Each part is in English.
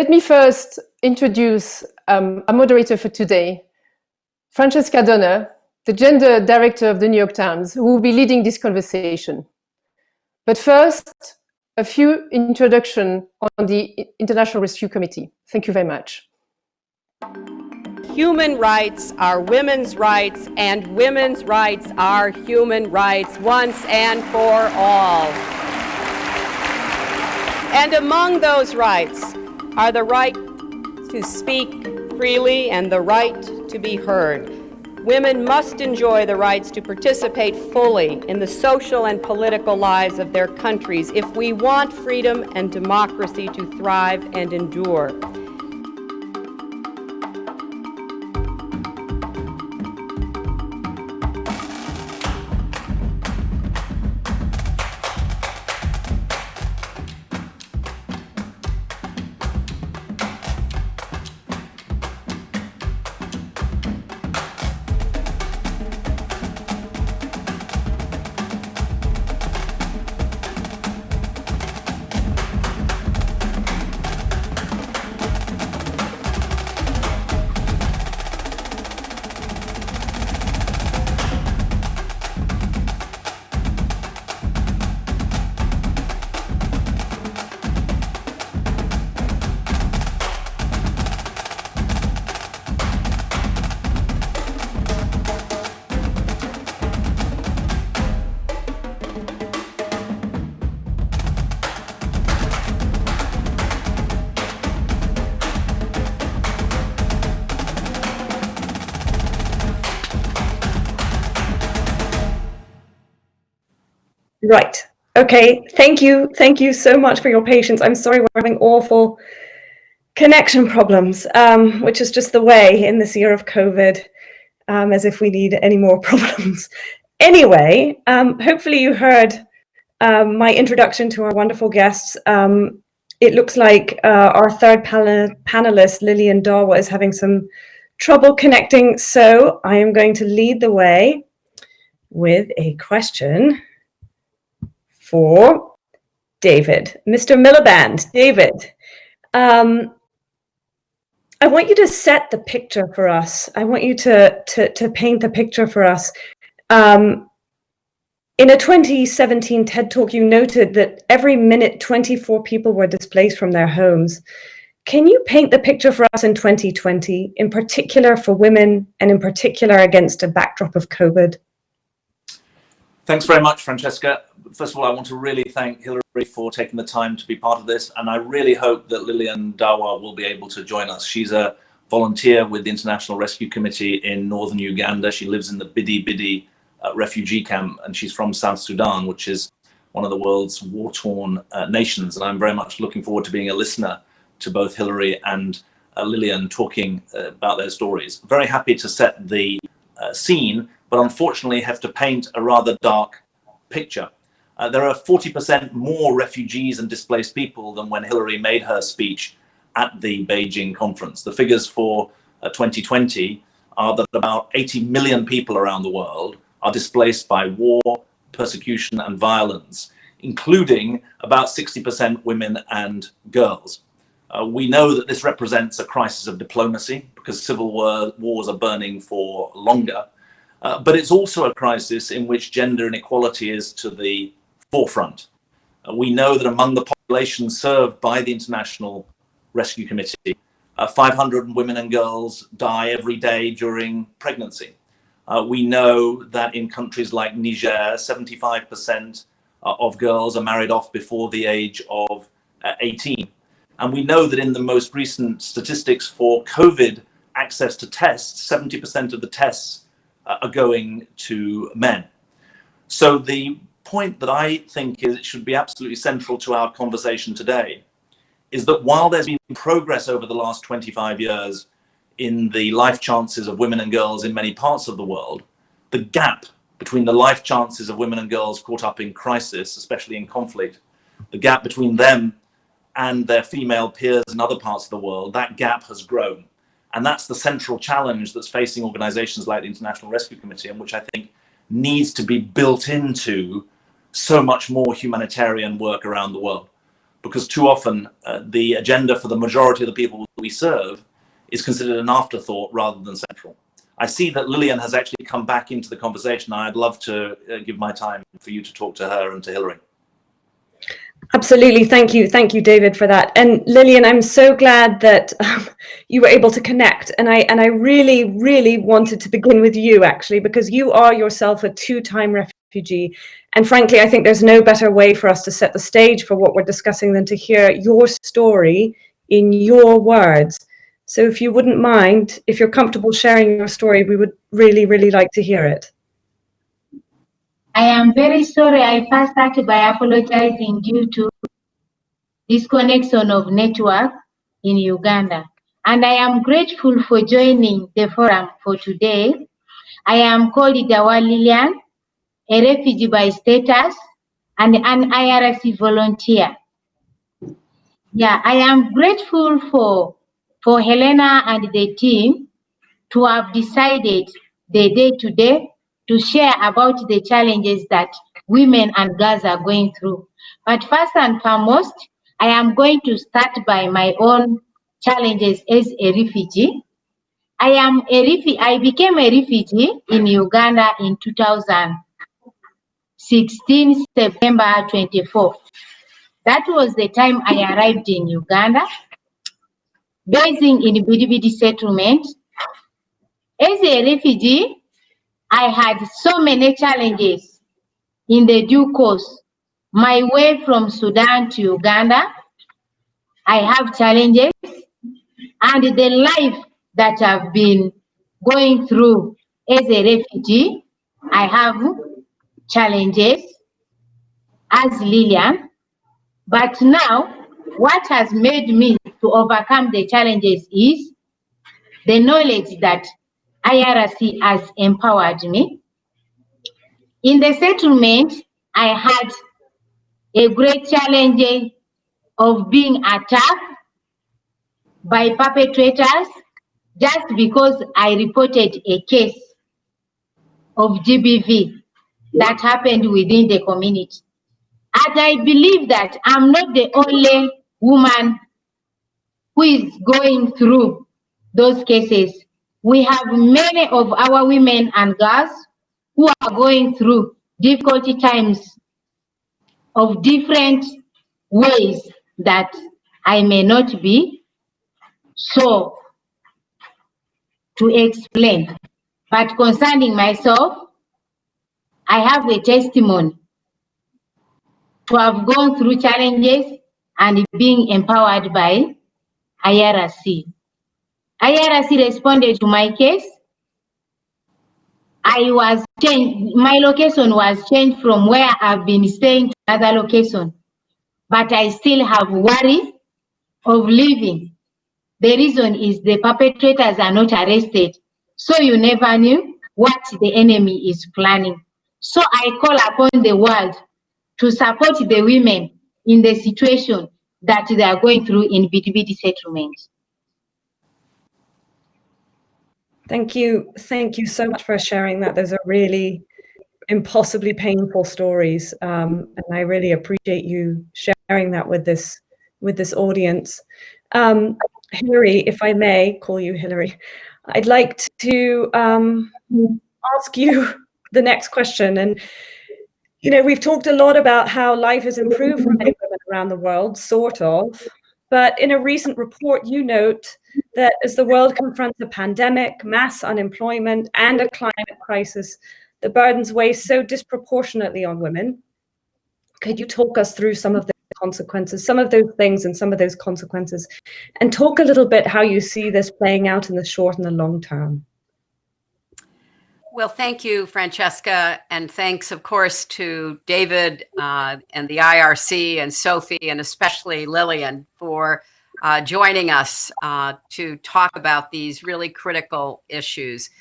Let me first introduce our moderator for today, Francesca Donner, the gender director of the New York Times, who will be leading this conversation. But first, a few introduction on the International Rescue Committee. Thank you very much. Human rights are women's rights, and women's rights are human rights once and for all. And among those rights are the right to speak freely and the right to be heard. Women must enjoy the rights to participate fully in the social and political lives of their countries if we want freedom and democracy to thrive and endure. Right. Okay. Thank you. Thank you so much for your patience. I'm sorry we're having awful connection problems, which is just the way in this year of COVID, as if we need any more problems. Anyway, hopefully you heard my introduction to our wonderful guests. It looks like our third panelist, Lilian Dawa, is having some trouble connecting. So I am going to lead the way with a question for David. Mr. Miliband, David, I want you to set the picture for us. I want you to paint the picture for us. In a 2017 TED Talk, you noted that every minute 24 people were displaced from their homes. Can you paint the picture for us in 2020, in particular for women, and in particular against a backdrop of COVID? Thanks very much, Francesca. First of all, I want to really thank Hillary for taking the time to be part of this, and I really hope that Lillian Dawa will be able to join us. She's a volunteer with the International Rescue Committee in northern Uganda. She lives in the Bidi refugee camp, and she's from South Sudan, which is one of the world's war-torn nations. And I'm very much looking forward to being a listener to both Hillary and Lillian talking about their stories. Very happy to set the scene, but unfortunately have to paint a rather dark picture. There are 40% more refugees and displaced people than when Hillary made her speech at the Beijing conference. The figures for 2020 are that about 80 million people around the world are displaced by war, persecution, and violence, including about 60% women and girls. We know that this represents a crisis of diplomacy because civil wars are burning for longer. But it's also a crisis in which gender inequality is to the forefront. We know that among the population served by the International Rescue Committee, 500 women and girls die every day during pregnancy. We know that in countries like Niger, 75% of girls are married off before the age of 18. And we know that in the most recent statistics for COVID access to tests, 70% of the tests are going to men. So the point that I think is it should be absolutely central to our conversation today is that while there's been progress over the last 25 years in the life chances of women and girls in many parts of the world, the gap between the life chances of women and girls caught up in crisis, especially in conflict, the gap between them and their female peers in other parts of the world, that gap has grown. And that's the central challenge that's facing organizations like the International Rescue Committee, and which I think needs to be built into so much more humanitarian work around the world. because too often the agenda for the majority of the people we serve is considered an afterthought rather than central. I see that Lillian has actually come back into the conversation. I'd love to give my time for you to talk to her and to Hilary. Absolutely. Thank you, David, for that. And Lillian, I'm so glad that you were able to connect. And I really, really wanted to begin with you, actually, because you are yourself a two-time refugee. And frankly, I think there's no better way for us to set the stage for what we're discussing than to hear your story in your words. So if you wouldn't mind, if you're comfortable sharing your story, we would really, really like to hear it. I am very sorry. I first start by apologizing due to disconnection of network in Uganda. And I am grateful for joining the forum for today. I am called Dawa Lilian, a refugee by status and an IRC volunteer. Yeah, I am grateful for Helena and the team to have decided the day today to share about the challenges that women and girls are going through. But first and foremost, I am going to start by my own challenges as a refugee. I became a refugee in Uganda in 2016, September 24. That was the time I arrived in Uganda, basing in Bidibidi settlement. As a refugee, I had so many challenges in the due course. My way from Sudan to Uganda, I have challenges, and the life that I've been going through as a refugee, I have challenges as Lillian. But now, what has made me to overcome the challenges is the knowledge that IRC has empowered me. In the settlement, I had a great challenge of being attacked by perpetrators just because I reported a case of GBV that happened within the community. And I believe that I'm not the only woman who is going through those cases. We have many of our women and girls who are going through difficult times of different ways that I may not be so to explain. But concerning myself, I have a testimony to have gone through challenges and being empowered by IRC. IRC responded to my case. My location was changed from where I've been staying to another location, but I still have worry of leaving. The reason is the perpetrators are not arrested, so you never knew what the enemy is planning. So I call upon the world to support the women in the situation that they are going through in Bidibidi settlement. Thank you so much for sharing that. Those are really impossibly painful stories, and I really appreciate you sharing that with this audience. Hilary, if I may call you Hilary, I'd like to ask you the next question. And you know, we've talked a lot about how life has improved for many women around the world, sort of. But in a recent report, you note that as the world confronts a pandemic, mass unemployment, and a climate crisis, the burdens weigh so disproportionately on women. Could you talk us through some of the consequences, some of those things and some of those consequences, and talk a little bit how you see this playing out in the short and the long term? Well, thank you, Francesca, and thanks, of course, to David and the IRC and Sophie, and especially Lillian for joining us to talk about these really critical issues.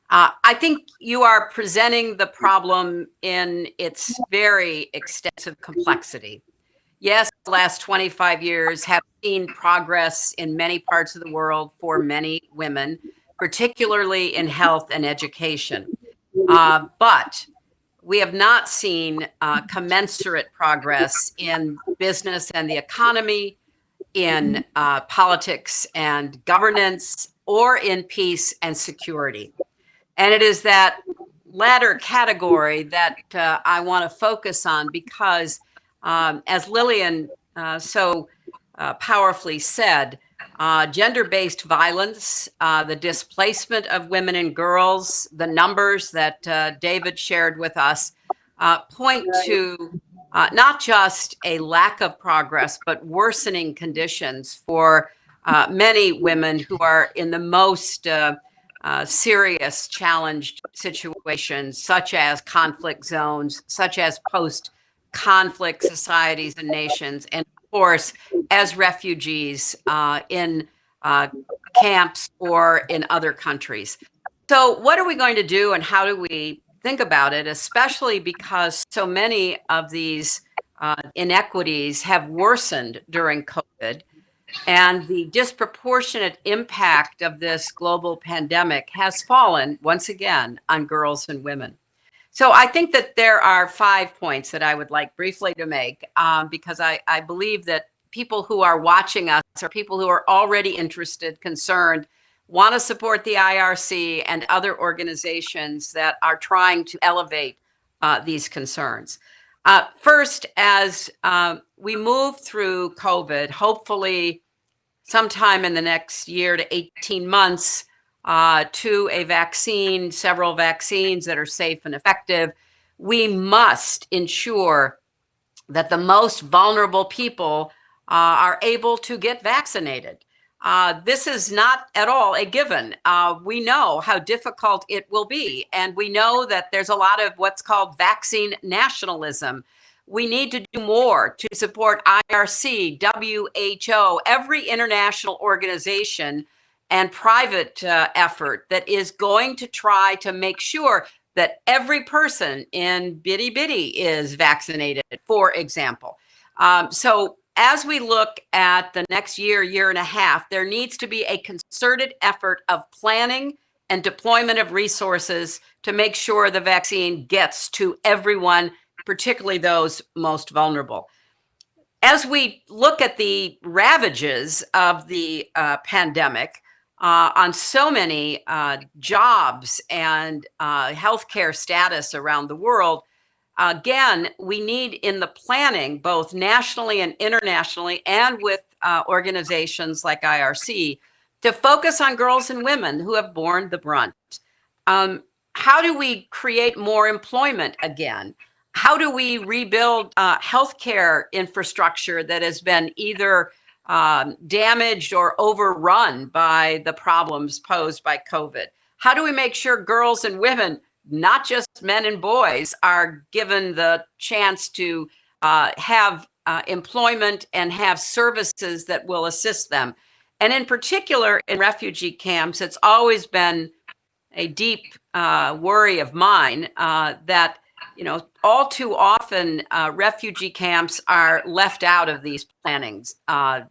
I think you are presenting the problem in its very extensive complexity. Yes, the last 25 years have seen progress in many parts of the world for many women, particularly in health and education. But we have not seen commensurate progress in business and the economy, in politics and governance, or in peace and security. And it is that latter category that I want to focus on because, as Lillian so powerfully said, gender-based violence, the displacement of women and girls, the numbers that David shared with us point to not just a lack of progress, but worsening conditions for many women who are in the most serious, challenged situations, such as conflict zones, such as post-conflict societies and nations, and of course, as refugees in camps or in other countries. So what are we going to do and how do we think about it, especially because so many of these inequities have worsened during COVID, and the disproportionate impact of this global pandemic has fallen once again on girls and women. So I think that there are 5 points that I would like briefly to make because I believe that people who are watching us are people who are already interested, concerned, want to support the IRC and other organizations that are trying to elevate these concerns. First, as we move through COVID, hopefully sometime in the next year to 18 months, to a vaccine, several vaccines that are safe and effective, we must ensure that the most vulnerable people are able to get vaccinated. This is not at all a given. We know how difficult it will be, and we know that there's a lot of what's called vaccine nationalism. We need to do more to support IRC, WHO, every international organization and private effort that is going to try to make sure that every person in Bitty Bitty is vaccinated, for example. So as we look at the next year, year and a half, there needs to be a concerted effort of planning and deployment of resources to make sure the vaccine gets to everyone, particularly those most vulnerable. As we look at the ravages of the pandemic on so many jobs and healthcare status around the world, again, we need in the planning, both nationally and internationally, and with organizations like IRC, to focus on girls and women who have borne the brunt. How do we create more employment again? How do we rebuild healthcare infrastructure that has been either damaged or overrun by the problems posed by COVID? How do we make sure girls and women, not just men and boys, are given the chance to have employment and have services that will assist them? And in particular, in refugee camps, it's always been a deep worry of mine that, you know, all too often refugee camps are left out of these plannings.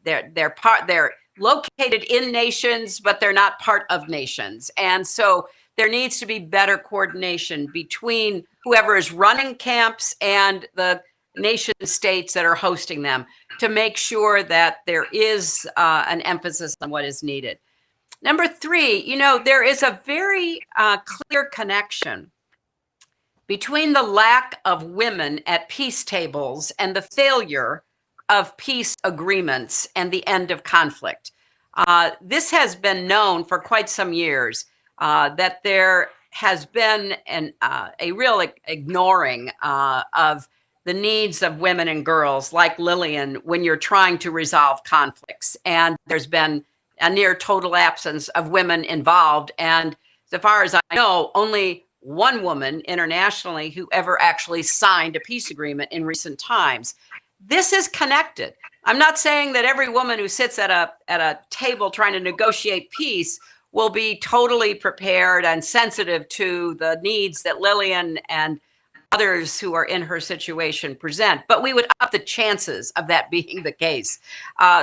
They're located in nations, but they're not part of nations. And so there needs to be better coordination between whoever is running camps and the nation states that are hosting them to make sure that there is an emphasis on what is needed. Number 3, you know, there is a very clear connection between the lack of women at peace tables and the failure of peace agreements and the end of conflict. This has been known for quite some years, that there has been a real ignoring of the needs of women and girls like Lillian when you're trying to resolve conflicts. And there's been a near total absence of women involved. And so far as I know, only one woman internationally who ever actually signed a peace agreement in recent times. This is connected. I'm not saying that every woman who sits at a table trying to negotiate peace will be totally prepared and sensitive to the needs that Lillian and others who are in her situation present, but we would up the chances of that being the case.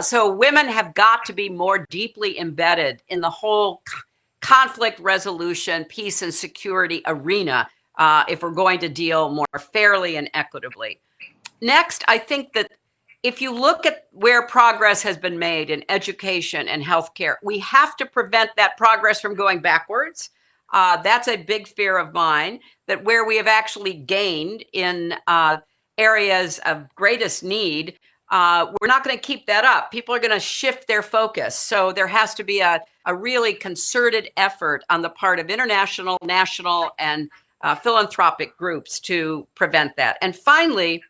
So women have got to be more deeply embedded in the whole conflict resolution, peace and security arena if we're going to deal more fairly and equitably. Next, I think that if you look at where progress has been made in education and healthcare, we have to prevent that progress from going backwards. That's a big fear of mine, that where we have actually gained in areas of greatest need, we're not going to keep that up. People are going to shift their focus. So there has to be a really concerted effort on the part of international, national, and philanthropic groups to prevent that. And finally,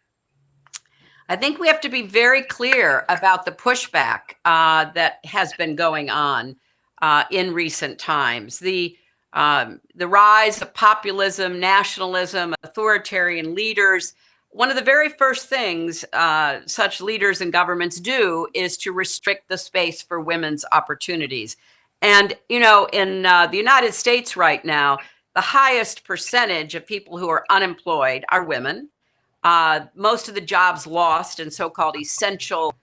I think we have to be very clear about the pushback that has been going on in recent times. The rise of populism, nationalism, authoritarian leaders. One of the very first things such leaders and governments do is to restrict the space for women's opportunities. And, you know, in the United States right now, the highest percentage of people who are unemployed are women. Most of the jobs lost in so-called essential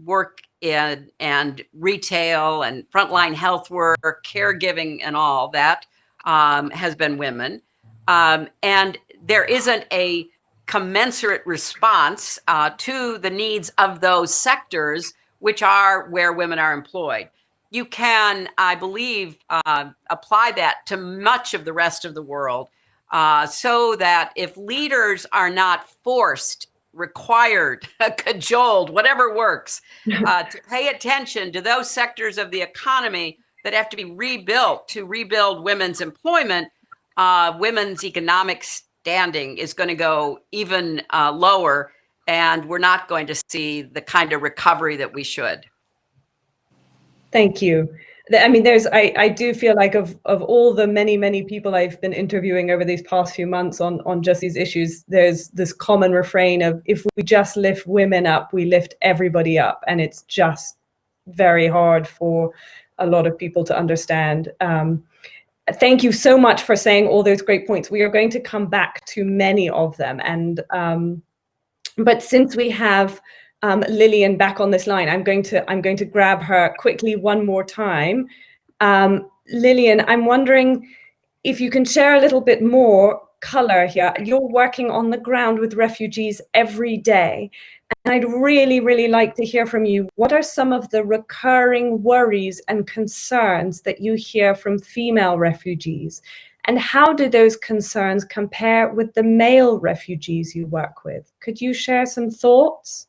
work and retail and frontline health work, caregiving and all that has been women. And there isn't a commensurate response to the needs of those sectors, which are where women are employed. You can, I believe, apply that to much of the rest of the world. So that if leaders are not forced, required, cajoled, whatever works, to pay attention to those sectors of the economy that have to be rebuilt to rebuild women's employment, women's economic standing is going to go even lower, and we're not going to see the kind of recovery that we should. Thank you. I mean, I do feel like of all the many people I've been interviewing over these past few months on just these issues, there's this common refrain of, if we just lift women up, we lift everybody up. And it's just very hard for a lot of people to understand. Thank you so much for saying all those great points. We are going to come back to many of them. And but since we have Lillian back on this line, I'm going to grab her quickly one more time. Lillian, I'm wondering if you can share a little bit more color here. You're working on the ground with refugees every day, and I'd really like to hear from you. What are some of the recurring worries and concerns that you hear from female refugees? And how do those concerns compare with the male refugees you work with? Could you share some thoughts?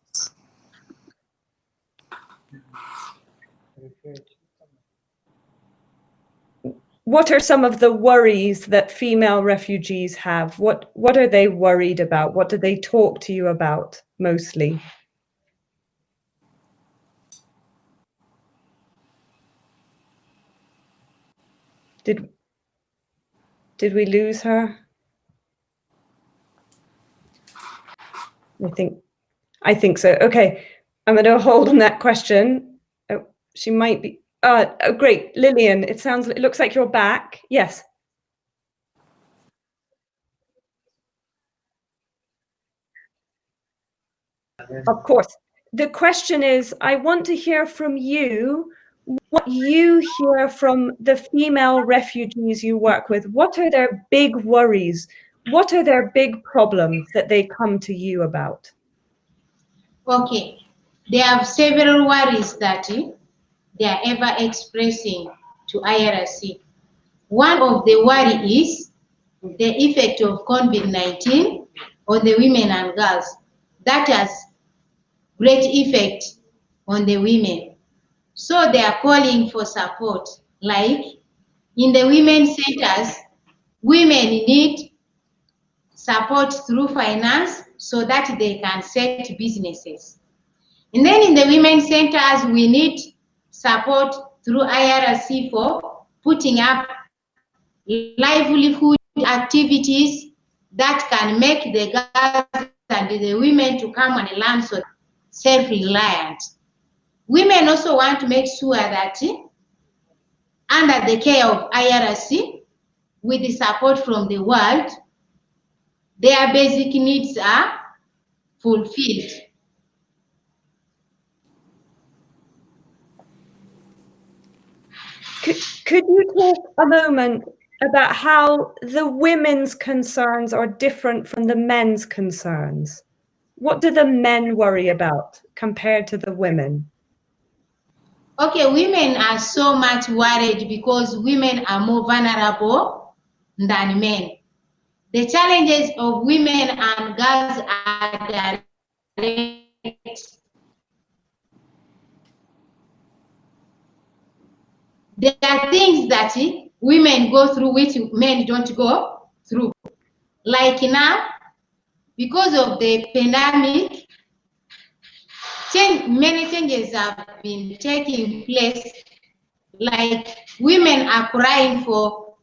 What are some of the worries that female refugees have? What are they worried about? What do they talk to you about mostly? Did we lose her? I think so. Okay, I'm going to hold on that question. Oh, she might be. Oh, great, Lillian. It looks like you're back. Yes. Of course. The question is, I want to hear from you what you hear from the female refugees you work with. What are their big worries? What are their big problems that they come to you about? Okay, they have several worries that they are ever expressing to IRC. One of the worry is the effect of COVID-19 on the women and girls. That has great effect on the women. So they are calling for support. Like in the women centers, women need support through finance so that they can set businesses. And then in the women centers, we need support through IRC for putting up livelihood activities that can make the girls and the women to come and learn so self-reliant. Women also want to make sure that under the care of IRC, with the support from the world, their basic needs are fulfilled. Could you talk a moment about how the women's concerns are different from the men's concerns. What do the men worry about compared to the women? Okay, women are so much worried because women are more vulnerable than men. The challenges of women and girls are direct. There are things that women go through which men don't go through. Like now, because of the pandemic, many changes have been taking place. Like women are crying for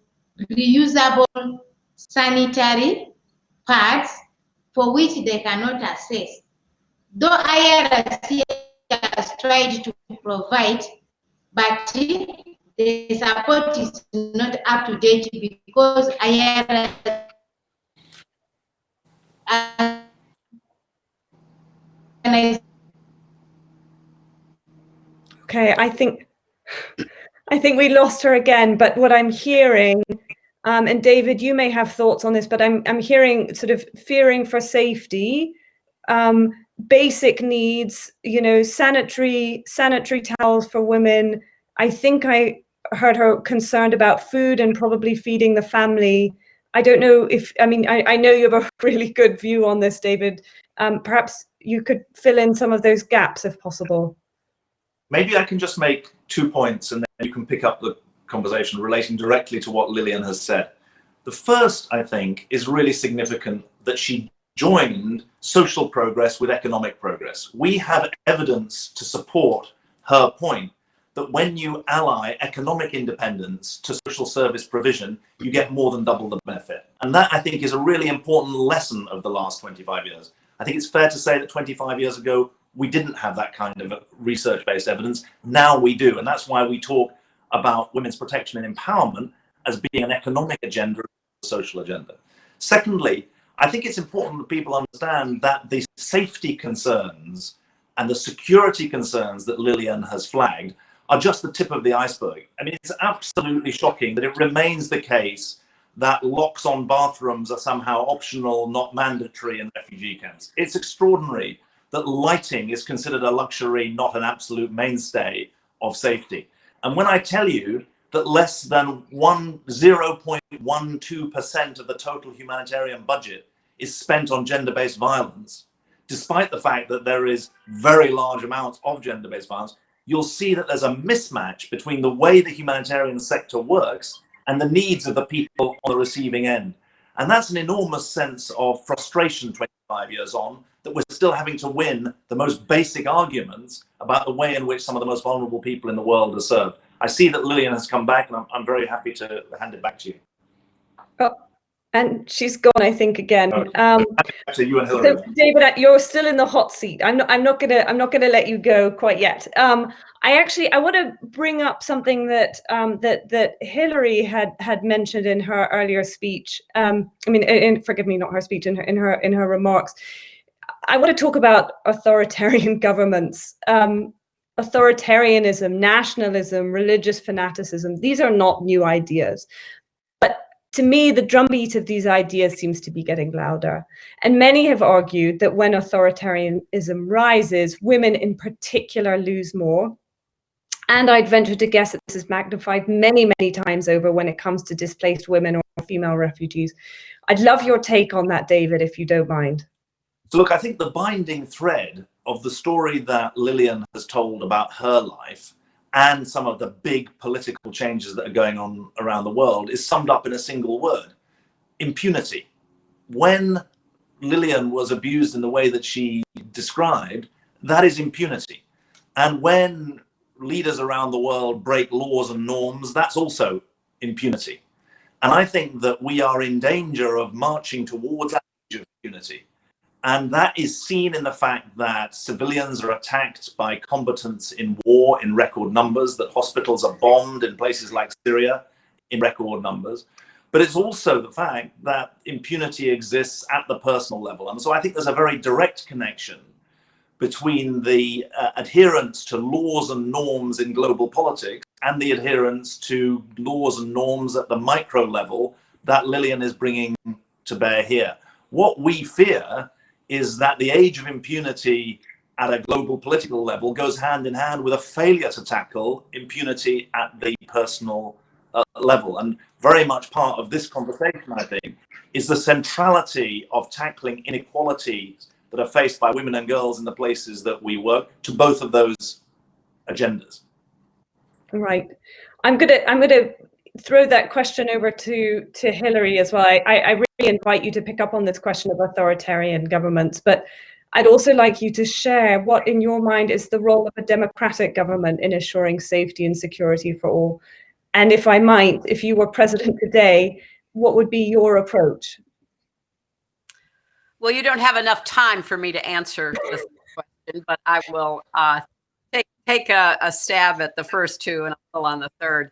reusable sanitary pads for which they cannot access. Though IRC has tried to provide, but the support is not up to date because IRC Okay, I think we lost her again, but what I'm hearing, and David, you may have thoughts on this, but I'm hearing sort of fearing for safety, basic needs, you know, sanitary towels for women. I think I heard her concerned about food and probably feeding the family. I don't know if, I mean, I know you have a really good view on this, David. Perhaps you could fill in some of those gaps if possible. Maybe I can just make 2 points and then you can pick up the conversation relating directly to what Lillian has said. The first, I think, is really significant that she joined social progress with economic progress. We have evidence to support her point that when you ally economic independence to social service provision, you get more than double the benefit. And that, I think, is a really important lesson of the last 25 years. I think it's fair to say that 25 years ago, we didn't have that kind of research-based evidence. Now we do. And that's why we talk about women's protection and empowerment as being an economic agenda, a social agenda. Secondly, I think it's important that people understand that the safety concerns and the security concerns that Lillian has flagged are just the tip of the iceberg. I mean, it's absolutely shocking that it remains the case that locks on bathrooms are somehow optional, not mandatory in refugee camps. It's extraordinary that lighting is considered a luxury, not an absolute mainstay of safety. And when I tell you that less than 0.12% of the total humanitarian budget is spent on gender-based violence, despite the fact that there is very large amounts of gender-based violence, you'll see that there's a mismatch between the way the humanitarian sector works and the needs of the people on the receiving end. And that's an enormous sense of frustration 25 years on, that we're still having to win the most basic arguments about the way in which some of the most vulnerable people in the world are served. I see that Lillian has come back, and I'm very happy to hand it back to you. Oh, and she's gone, I think, again. To you and Hillary. So, David, you're still in the hot seat. I'm not gonna let you go quite yet. I want to bring up something that that Hillary had mentioned in her earlier speech. Forgive me, not her speech, in her remarks. I want to talk about authoritarian governments, authoritarianism, nationalism, religious fanaticism. These are not new ideas. But to me, the drumbeat of these ideas seems to be getting louder. And many have argued that when authoritarianism rises, women in particular lose more. And I'd venture to guess that this is magnified many, many times over when it comes to displaced women or female refugees. I'd love your take on that, David, if you don't mind. So look, I think the binding thread of the story that Lillian has told about her life and some of the big political changes that are going on around the world is summed up in a single word: impunity. When Lillian was abused in the way that she described, that is impunity. And when leaders around the world break laws and norms, that's also impunity. And I think that we are in danger of marching towards that age of impunity. And that is seen in the fact that civilians are attacked by combatants in war in record numbers, that hospitals are bombed in places like Syria in record numbers. But it's also the fact that impunity exists at the personal level. And so I think there's a very direct connection between the adherence to laws and norms in global politics and the adherence to laws and norms at the micro level that Lillian is bringing to bear here. What we fear is that the age of impunity at a global political level goes hand in hand with a failure to tackle impunity at the personal level. And very much part of this conversation, I think, is the centrality of tackling inequalities that are faced by women and girls in the places that we work to both of those agendas. Right. I'm gonna throw that question over to Hilary as well. I really invite you to pick up on this question of authoritarian governments, but I'd also like you to share what in your mind is the role of a democratic government in assuring safety and security for all. And if I might, if you were president today, what would be your approach? Well, you don't have enough time for me to answer this question, but I will take a stab at the first two and I'll go on the third.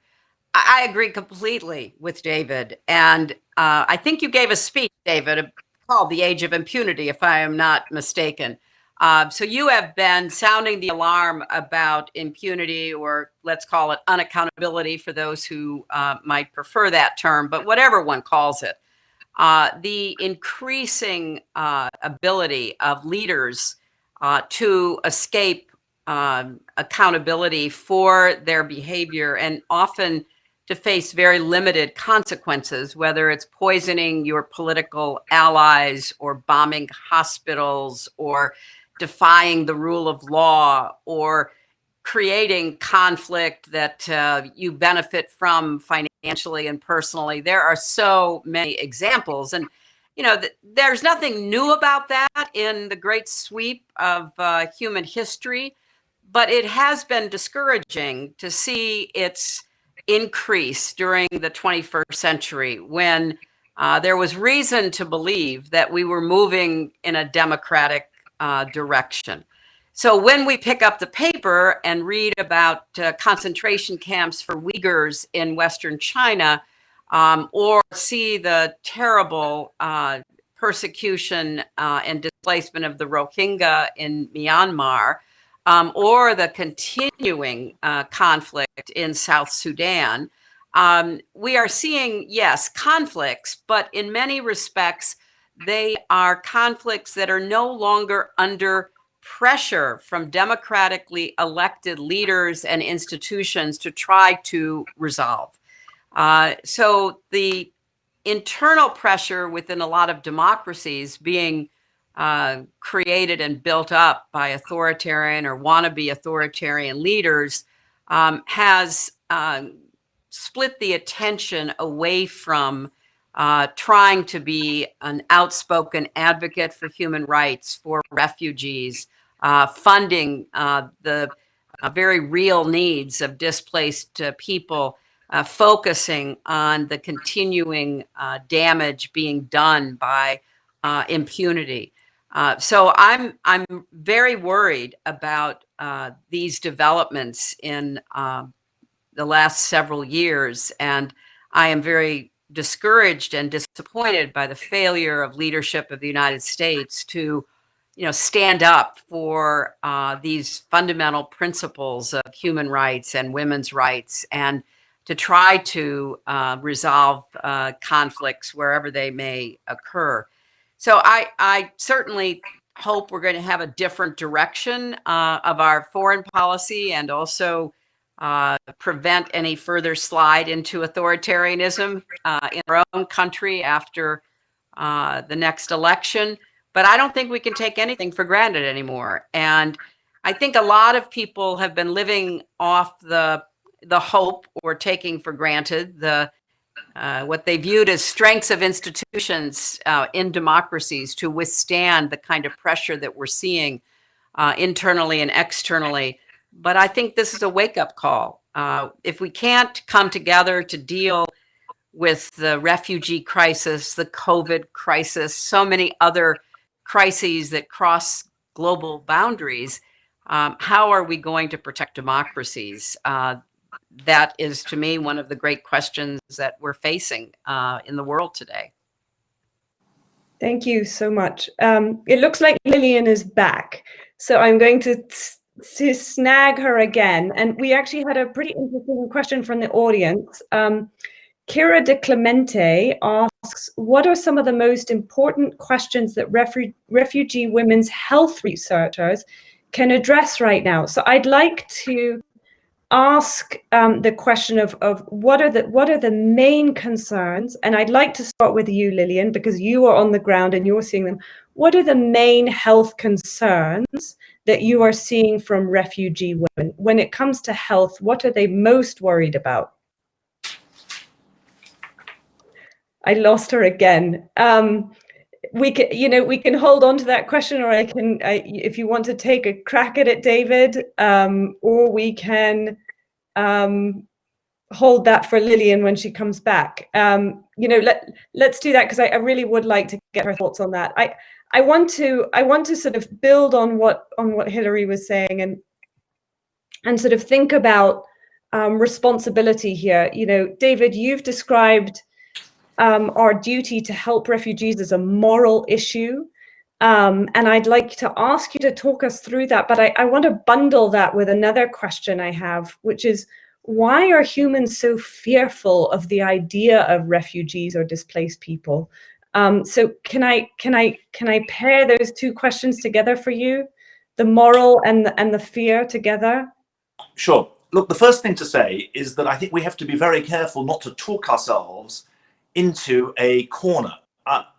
I agree completely with David. And I think you gave a speech, David, called The Age of Impunity, if I am not mistaken. So you have been sounding the alarm about impunity, or let's call it unaccountability for those who might prefer that term, but whatever one calls it. The increasing ability of leaders to escape accountability for their behavior, and often to face very limited consequences, whether it's poisoning your political allies or bombing hospitals or defying the rule of law or creating conflict that you benefit from financially and personally. There are so many examples. And, you know, there's nothing new about that in the great sweep of human history, but it has been discouraging to see its increase during the 21st century when there was reason to believe that we were moving in a democratic direction. So when we pick up the paper and read about concentration camps for Uyghurs in Western China, or see the terrible persecution and displacement of the Rohingya in Myanmar, or the continuing conflict in South Sudan, we are seeing, yes, conflicts, but in many respects, they are conflicts that are no longer under pressure from democratically elected leaders and institutions to try to resolve. So the internal pressure within a lot of democracies being created and built up by authoritarian or wannabe authoritarian leaders has split the attention away from trying to be an outspoken advocate for human rights, for refugees, funding the very real needs of displaced people, focusing on the continuing damage being done by impunity. So I'm very worried about these developments in the last several years, and I am very discouraged and disappointed by the failure of leadership of the United States to, you know, stand up for these fundamental principles of human rights and women's rights, and to try to resolve conflicts wherever they may occur. So I certainly hope we're going to have a different direction of our foreign policy, and also prevent any further slide into authoritarianism in our own country after the next election. But I don't think we can take anything for granted anymore. And I think a lot of people have been living off the hope, or taking for granted the what they viewed as strengths of institutions in democracies to withstand the kind of pressure that we're seeing internally and externally. But I think this is a wake-up call. If we can't come together to deal with the refugee crisis, the COVID crisis, so many other crises that cross global boundaries, how are we going to protect democracies? That is, to me, one of the great questions that we're facing in the world today. Thank you so much. It looks like Lillian is back. So I'm going to snag her again. And we actually had a pretty interesting question from the audience. Kira De Clemente asks, what are some of the most important questions that refugee women's health researchers can address right now? So I'd like to ask the question of what are the main concerns, and I'd like to start with you, Lillian, because you are on the ground and you're seeing them. What are the main health concerns that you are seeing from refugee women when it comes to health? What are they most worried about? I lost her again. We can hold on to that question, or if you want to take a crack at it, David, or we can hold that for Lillian when she comes back. Let's do that, because I really would like to get her thoughts on that. I want to sort of build on what Hilary was saying and sort of think about responsibility here. David, you've described our duty to help refugees as a moral issue. And I'd like to ask you to talk us through that, but I want to bundle that with another question I have, which is, why are humans so fearful of the idea of refugees or displaced people? So can I pair those two questions together for you, the moral and the fear together? Sure. Look, the first thing to say is that I think we have to be very careful not to talk ourselves into a corner.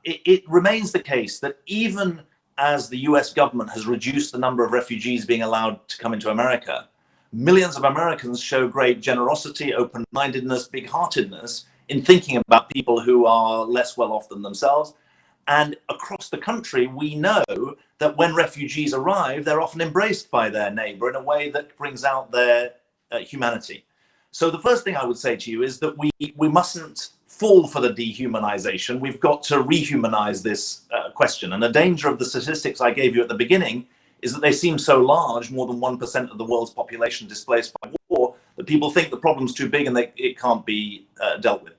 It remains the case that even as the US government has reduced the number of refugees being allowed to come into America, millions of Americans show great generosity, open-mindedness, big-heartedness in thinking about people who are less well off than themselves. And across the country, we know that when refugees arrive, they're often embraced by their neighbor in a way that brings out their humanity. So the first thing I would say to you is that we mustn't fall for the dehumanization. We've got to rehumanize this question. And the danger of the statistics I gave you at the beginning is that they seem so large, more than 1% of the world's population displaced by war, that people think the problem's too big and it can't be dealt with.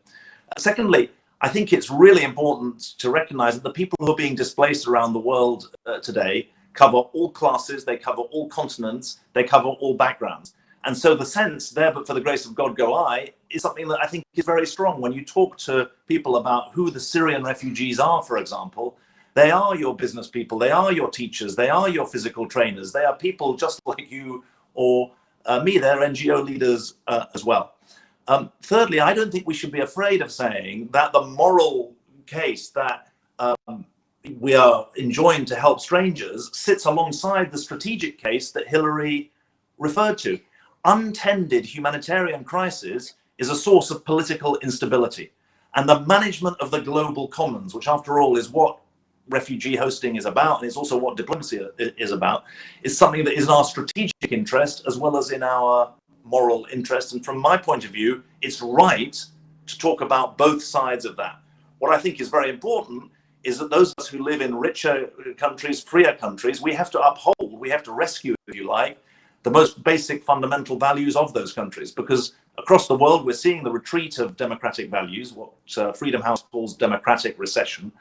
Secondly, I think it's really important to recognize that the people who are being displaced around the world today cover all classes, they cover all continents, they cover all backgrounds. And so the sense, there but for the grace of God go I, is something that I think is very strong. When you talk to people about who the Syrian refugees are, for example, they are your business people, they are your teachers, they are your physical trainers, they are people just like you or me, they're NGO leaders as well. Thirdly, I don't think we should be afraid of saying that the moral case that we are enjoined to help strangers sits alongside the strategic case that Hilary referred to. Untended humanitarian crisis is a source of political instability. And the management of the global commons, which after all is what refugee hosting is about, and it's also what diplomacy is about, is something that is in our strategic interest as well as in our moral interest. And from my point of view, it's right to talk about both sides of that. What I think is very important is that those of us who live in richer countries, freer countries, we have to uphold, we have to rescue, if you like, the most basic fundamental values of those countries, because across the world we're seeing the retreat of democratic values, what Freedom House calls democratic recession.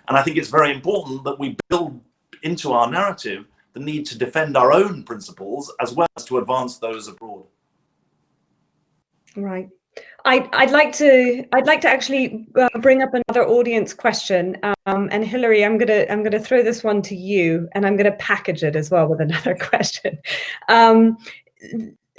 And I think it's very important that we build into our narrative the need to defend our own principles as well as to advance those abroad. Right. I'd like to actually bring up another audience question, and Hilary, I'm gonna throw this one to you, and I'm gonna package it as well with another question.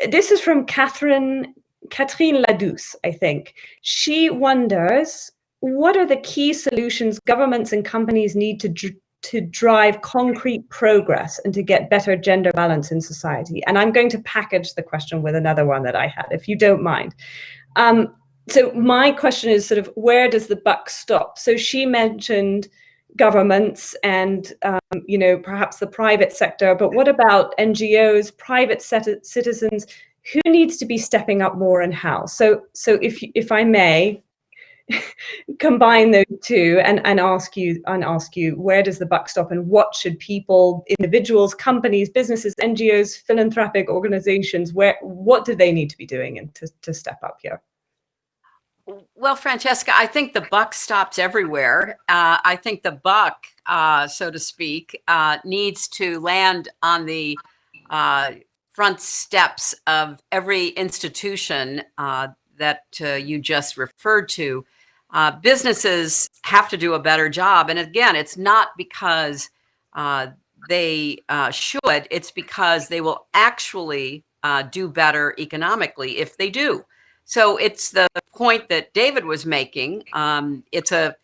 This is from Catherine Ladouce, I think. She wonders, what are the key solutions governments and companies need to drive concrete progress and to get better gender balance in society? And I'm going to package the question with another one that I had, if you don't mind. So my question is sort of, where does the buck stop? So she mentioned governments and, perhaps the private sector, but what about NGOs, private citizens? Who needs to be stepping up more and how? So if I may combine those two and ask you, where does the buck stop, and what should people, individuals, companies, businesses, NGOs, philanthropic organizations, what do they need to be doing and to step up here? Well, Francesca, I think the buck stops everywhere. I think the buck, so to speak, needs to land on the front steps of every institution that you just referred to. Businesses have to do a better job. And again, it's not because they should, it's because they will actually do better economically if they do. So it's the point that David was making. It's a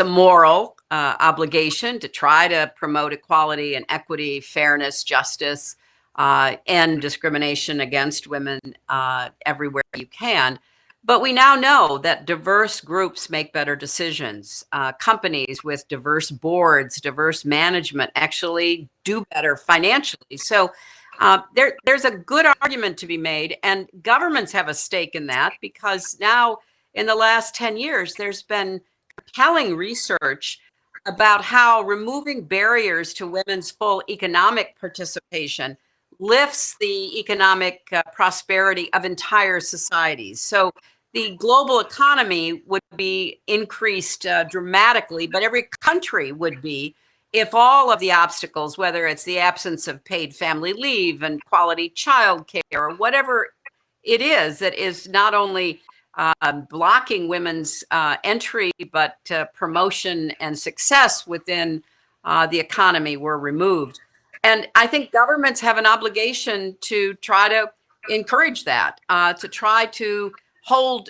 moral obligation to try to promote equality and equity, fairness, justice, and discrimination against women everywhere you can. But we now know that diverse groups make better decisions. Companies with diverse boards, diverse management actually do better financially. So there's a good argument to be made, and governments have a stake in that, because now in the last 10 years, there's been compelling research about how removing barriers to women's full economic participation lifts the economic prosperity of entire societies. So the global economy would be increased dramatically, but every country would be, if all of the obstacles, whether it's the absence of paid family leave and quality childcare or whatever it is that is not only blocking women's entry, but promotion and success within the economy, were removed. And I think governments have an obligation to try to encourage that, to try to hold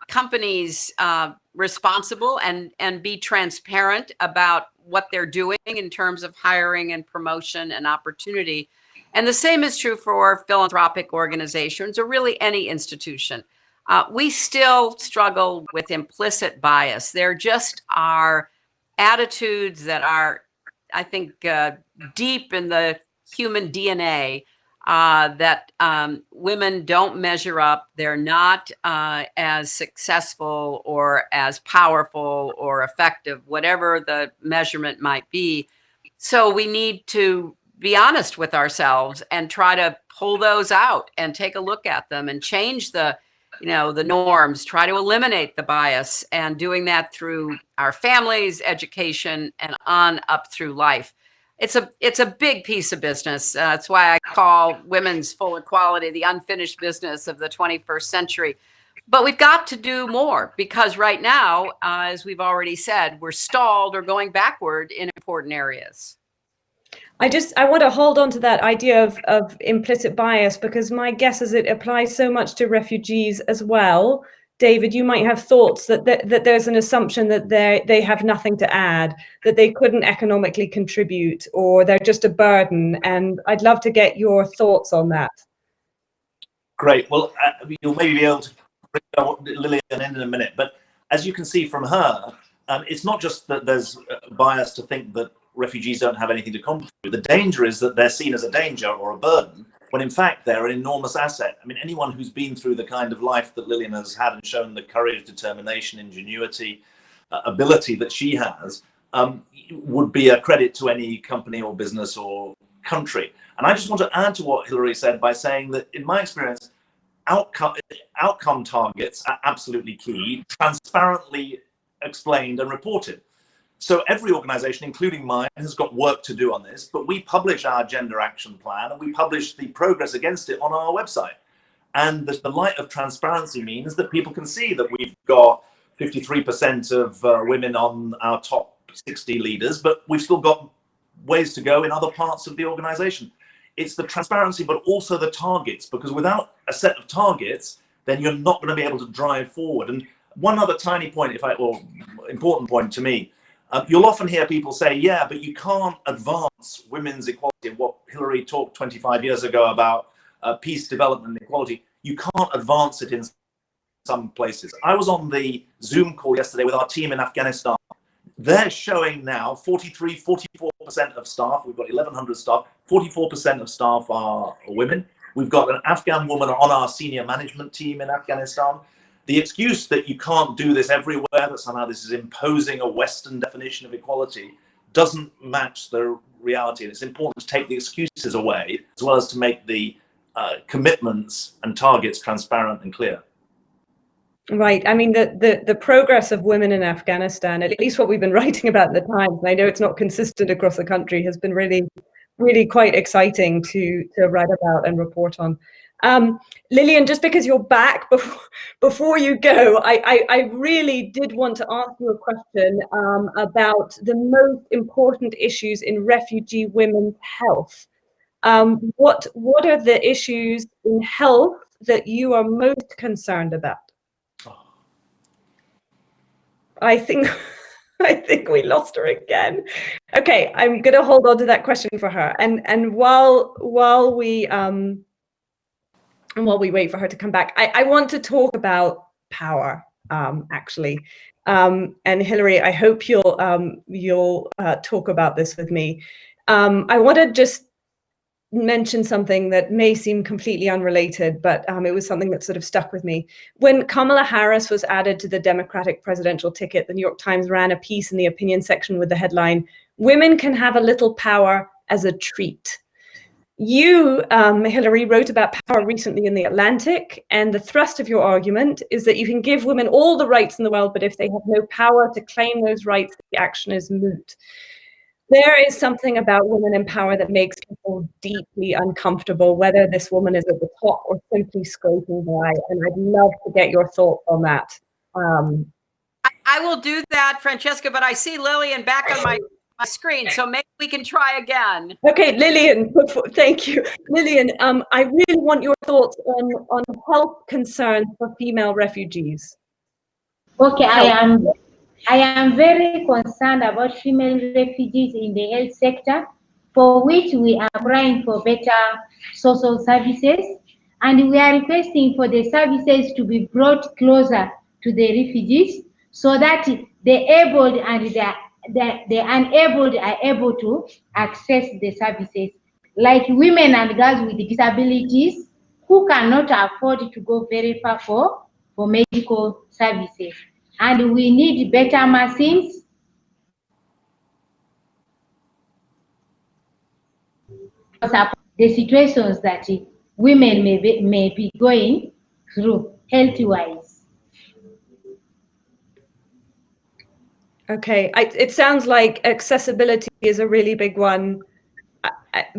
companies responsible and be transparent about what they're doing in terms of hiring and promotion and opportunity. And the same is true for philanthropic organizations, or really any institution. We still struggle with implicit bias. There just are attitudes that are, I think, deep in the human DNA, that women don't measure up. They're not as successful or as powerful or effective, whatever the measurement might be. So we need to be honest with ourselves and try to pull those out and take a look at them and change the norms, try to eliminate the bias, and doing that through our families, education, and on up through life. It's a big piece of business. That's why I call women's full equality the unfinished business of the 21st century. But we've got to do more, because right now, as we've already said, we're stalled or going backward in important areas. I want to hold on to that idea of implicit bias, because my guess is it applies so much to refugees as well. David, you might have thoughts that there's an assumption that they have nothing to add, that they couldn't economically contribute, or they're just a burden. And I'd love to get your thoughts on that. Great. Well, you'll maybe be able to bring Lillian in a minute. But as you can see from her, it's not just that there's a bias to think that refugees don't have anything to contribute. The danger is that they're seen as a danger or a burden, when in fact they're an enormous asset. I mean, anyone who's been through the kind of life that Lillian has had and shown the courage, determination, ingenuity, ability that she has, would be a credit to any company or business or country. And I just want to add to what Hilary said by saying that, in my experience, outcome targets are absolutely key, transparently explained and reported. So every organization, including mine, has got work to do on this, but we publish our gender action plan and we publish the progress against it on our website. And the light of transparency means that people can see that we've got 53% of women on our top 60 leaders, but we've still got ways to go in other parts of the organization. It's the transparency, but also the targets, because without a set of targets, then you're not going to be able to drive forward. And one other tiny point, or important point to me, you'll often hear people say, yeah, but you can't advance women's equality. What Hilary talked 25 years ago about peace, development, and equality, you can't advance it in some places. I was on the Zoom call yesterday with our team in Afghanistan. They're showing now 44% of staff, we've got 1,100 staff, 44% of staff are women. We've got an Afghan woman on our senior management team in Afghanistan. The excuse that you can't do this everywhere, that somehow this is imposing a Western definition of equality, doesn't match the reality. And it's important to take the excuses away, as well as to make the commitments and targets transparent and clear. Right. I mean, the progress of women in Afghanistan, at least what we've been writing about in the Times, and I know it's not consistent across the country, has been really quite exciting to write about and report on. Lillian, just because you're back, before you go, I really did want to ask you a question about the most important issues in refugee women's health. What are the issues in health that you are most concerned about? I think we lost her again. Okay, I'm going to hold on to that question for her. And while we wait for her to come back, I want to talk about power, actually. And Hilary, I hope you'll talk about this with me. I want to just mention something that may seem completely unrelated, but it was something that sort of stuck with me. When Kamala Harris was added to the Democratic presidential ticket, the New York Times ran a piece in the opinion section with the headline, "Women can have a little power as a treat." You, Hilary, wrote about power recently in The Atlantic, and the thrust of your argument is that you can give women all the rights in the world, but if they have no power to claim those rights, the action is moot. There is something about women in power that makes people deeply uncomfortable, whether this woman is at the top or simply scraping by. And I'd love to get your thoughts on that. I will do that, Francesca, but I see Lillian back on my screen, so maybe we can try again. Okay, Lillian, thank you. Lillian, I really want your thoughts on health concerns for female refugees. Okay, I am very concerned about female refugees in the health sector, for which we are crying for better social services, and we are requesting for the services to be brought closer to the refugees so that the able and the unabled are able to access the services, like women and girls with disabilities who cannot afford to go very far for medical services. And we need better machines to support the situations that women may be going through health-wise. Okay, it sounds like accessibility is a really big one.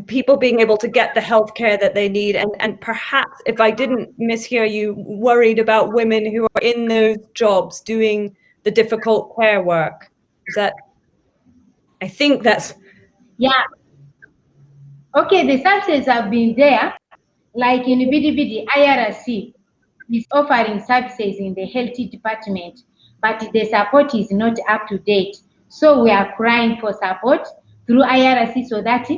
People being able to get the healthcare that they need, and perhaps, if I didn't mishear you, worried about women who are in those jobs doing the difficult care work. Is that? I think that's. Yeah. Okay, the services have been there, like in BDBD, IRC is offering services in the health department, but the support is not up to date. So we are crying for support through IRC so that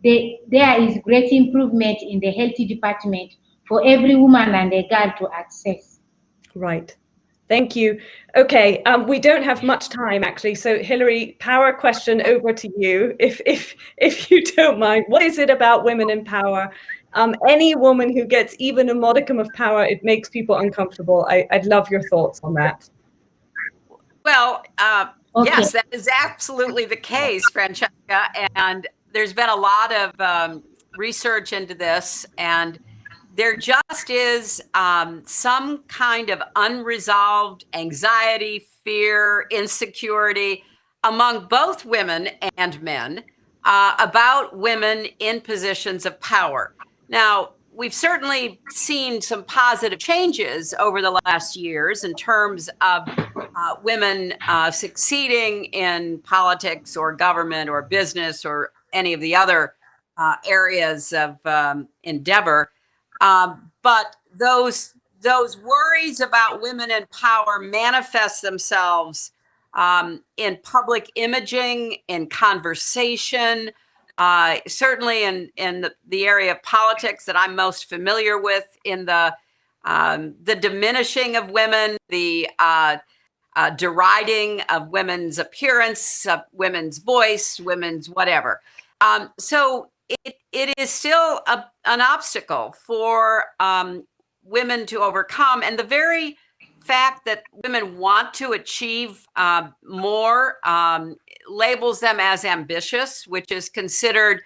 there is great improvement in the health department for every woman and a girl to access. Right. Thank you. Okay, we don't have much time actually. So Hilary, power question over to you, if you don't mind. What is it about women in power? Any woman who gets even a modicum of power, it makes people uncomfortable. I'd love your thoughts on that. Well, Okay. yes, that is absolutely the case, Francesca. And there's been a lot of research into this, and there just is some kind of unresolved anxiety, fear, insecurity among both women and men about women in positions of power. Now, we've certainly seen some positive changes over the last years in terms of women succeeding in politics or government or business or any of the other areas of endeavor. But those worries about women in power manifest themselves in public imaging, in conversation, certainly in the area of politics that I'm most familiar with, in the diminishing of women, the deriding of women's appearance, of women's voice, women's whatever. So it is still an obstacle for women to overcome. And the very fact that women want to achieve more labels them as ambitious, which is considered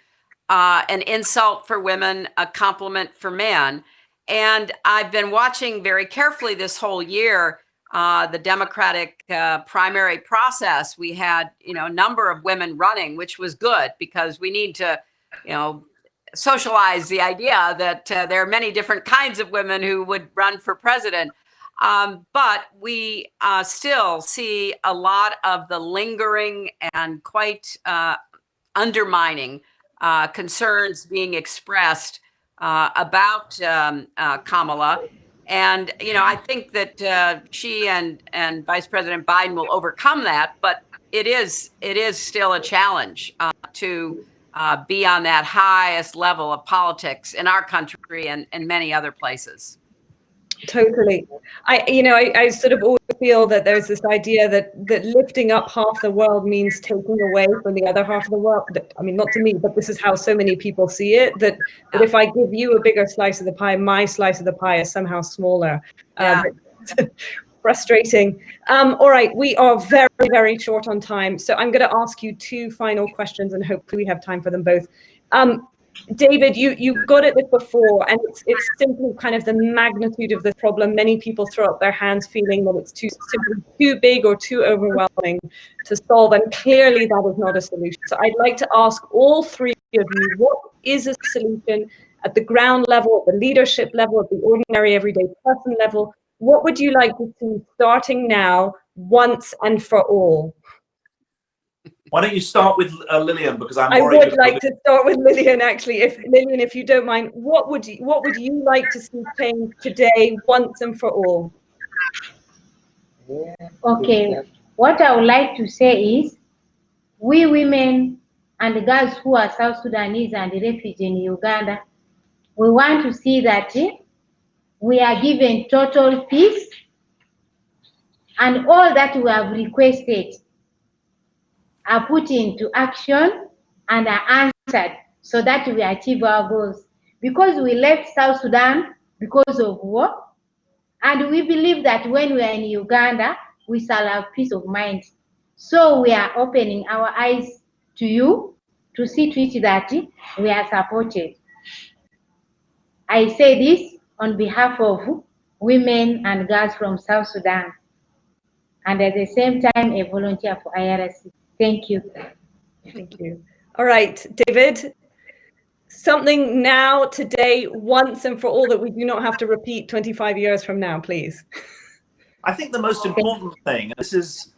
an insult for women, a compliment for men. And I've been watching very carefully this whole year the Democratic primary process, we had, a number of women running, which was good because we need to, socialize the idea that there are many different kinds of women who would run for president. But we still see a lot of the lingering and quite undermining concerns being expressed about Kamala. And, I think that she and Vice President Biden will overcome that, but it is still a challenge to be on that highest level of politics in our country and many other places. Totally. I sort of always feel that there's this idea that lifting up half the world means taking away from the other half of the world. I mean, not to me, but this is how so many people see it, that if I give you a bigger slice of the pie, my slice of the pie is somehow smaller. Frustrating. All right, we are very, very short on time. So I'm going to ask you two final questions and hopefully we have time for them both. David, you got at this before, and it's simply kind of the magnitude of the problem. Many people throw up their hands feeling that it's simply too big or too overwhelming to solve, and clearly that is not a solution. So I'd like to ask all three of you, what is a solution at the ground level, at the leadership level, at the ordinary everyday person level? What would you like to see starting now, once and for all? Why don't you start with Lillian, because I would like to start with Lillian, actually. Lillian, if you don't mind, what would you like to see change today, once and for all? Okay, what I would like to say is, we women and girls who are South Sudanese and refugees in Uganda, we want to see that we are given total peace, and all that we have requested are put into action and are answered so that we achieve our goals. Because we left South Sudan because of war, and we believe that when we are in Uganda, we shall have peace of mind. So we are opening our eyes to you to see to it that we are supported. I say this on behalf of women and girls from South Sudan, and at the same time a volunteer for IRC. Thank you. Thank you. All right, David, something now, today, once and for all, that we do not have to repeat 25 years from now, please. I think the most important thing, and this is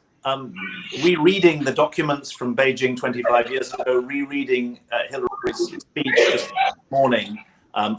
rereading the documents from Beijing 25 years ago, rereading Hillary's speech this morning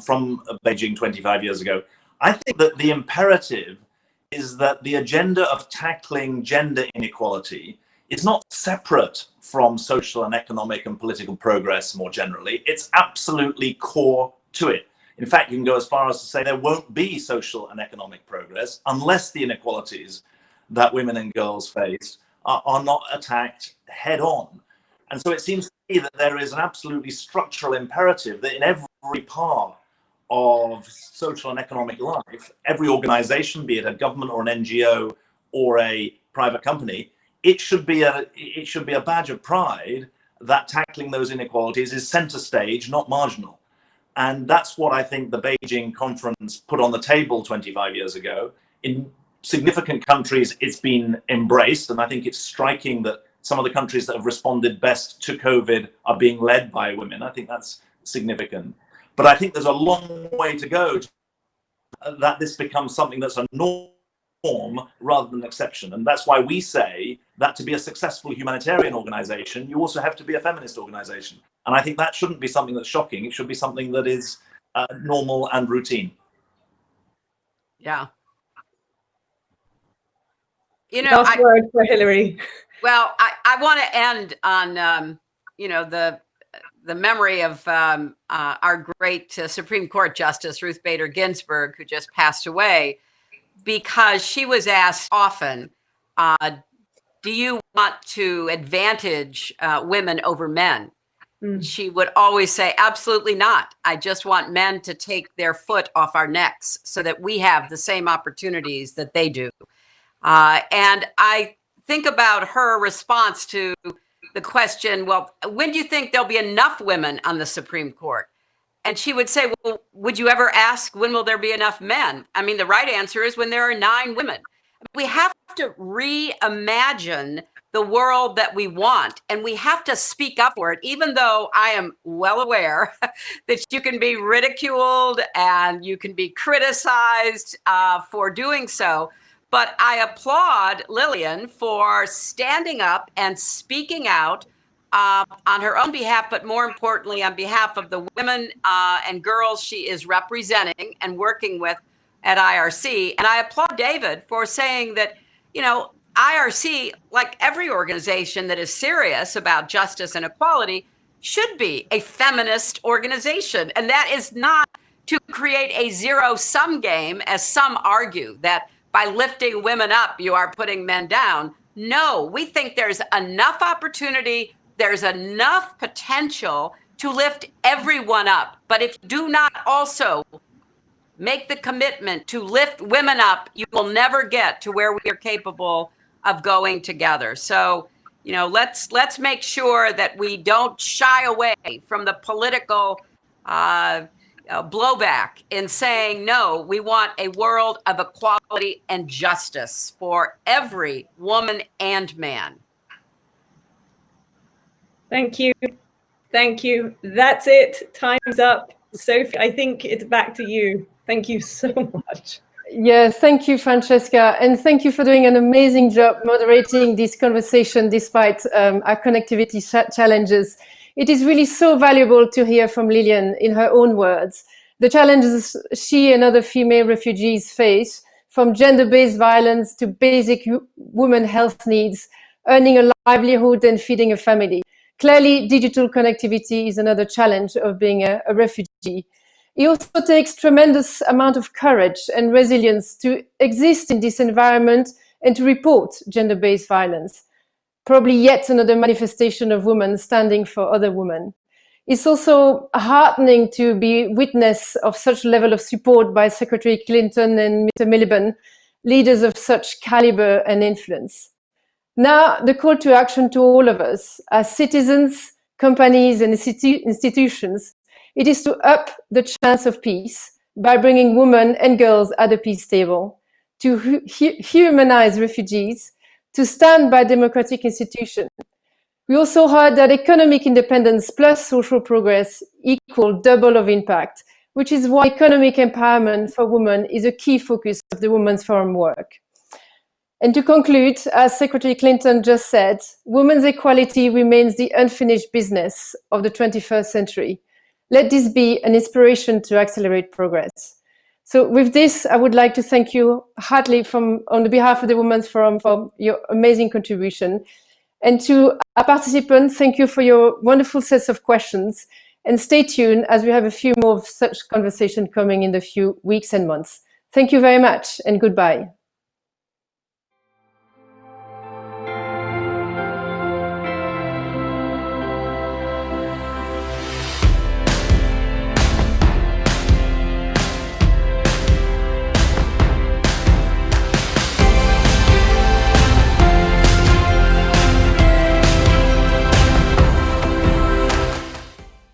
from Beijing 25 years ago. I think that the imperative is that the agenda of tackling gender inequality is not separate from social and economic and political progress more generally. It's absolutely core to it. In fact, you can go as far as to say there won't be social and economic progress unless the inequalities that women and girls face are not attacked head on. And so it seems to me that there is an absolutely structural imperative that in every part of social and economic life, every organization, be it a government or an NGO or a private company, it should be a badge of pride that tackling those inequalities is center stage, not marginal. And that's what I think the Beijing conference put on the table 25 years ago. In significant countries, it's been embraced. And I think it's striking that some of the countries that have responded best to COVID are being led by women. I think that's significant. But I think there's a long way to go that this becomes something that's a norm rather than an exception. And that's why we say that to be a successful humanitarian organization, you also have to be a feminist organization. And I think that shouldn't be something that's shocking. It should be something that is normal and routine. Yeah. Last word for Hillary. Well, I want to end on, the memory of our great Supreme Court Justice, Ruth Bader Ginsburg, who just passed away, because she was asked often, do you want to advantage women over men? She would always say, absolutely not. I just want men to take their foot off our necks so that we have the same opportunities that they do. And I think about her response to the question, well, when do you think there'll be enough women on the Supreme Court? And she would say, well, would you ever ask, when will there be enough men? I mean, the right answer is when there are 9 women. We have to reimagine the world that we want, and we have to speak up for it, even though I am well aware that you can be ridiculed and you can be criticized for doing so. But I applaud Lillian for standing up and speaking out on her own behalf, but more importantly, on behalf of the women and girls she is representing and working with at IRC. And I applaud David for saying that, you know, IRC, like every organization that is serious about justice and equality, should be a feminist organization. And that is not to create a zero-sum game, as some argue, that by lifting women up, you are putting men down. No, we think there's enough opportunity, there's enough potential to lift everyone up. But if you do not also make the commitment to lift women up, you will never get to where we are capable of going together. So, you know, let's make sure that we don't shy away from the political blowback in saying, no, we want a world of equality and justice for every woman and man. Thank you. Thank you. That's it. Time's up. Sophie, I think it's back to you. Thank you so much. Yeah, thank you, Francesca. And thank you for doing an amazing job moderating this conversation despite our connectivity challenges. It is really so valuable to hear from Lillian in her own words. The challenges she and other female refugees face, from gender-based violence to basic women health needs, earning a livelihood and feeding a family. Clearly, digital connectivity is another challenge of being a refugee. It also takes tremendous amount of courage and resilience to exist in this environment and to report gender-based violence. Probably yet another manifestation of women standing for other women. It's also heartening to be witness of such level of support by Secretary Clinton and Mr. Miliband, leaders of such caliber and influence. Now, the call to action to all of us, as citizens, companies, and institutions, it is to up the chance of peace by bringing women and girls at the peace table, to humanize refugees, to stand by democratic institutions. We also heard that economic independence plus social progress equal double of impact, which is why economic empowerment for women is a key focus of the Women's Forum work. And to conclude, as Secretary Clinton just said, women's equality remains the unfinished business of the 21st century. Let this be an inspiration to accelerate progress. So with this, I would like to thank you heartily on behalf of the Women's Forum for your amazing contribution. And to our participants, thank you for your wonderful sets of questions. And stay tuned as we have a few more of such conversations coming in the few weeks and months. Thank you very much and goodbye.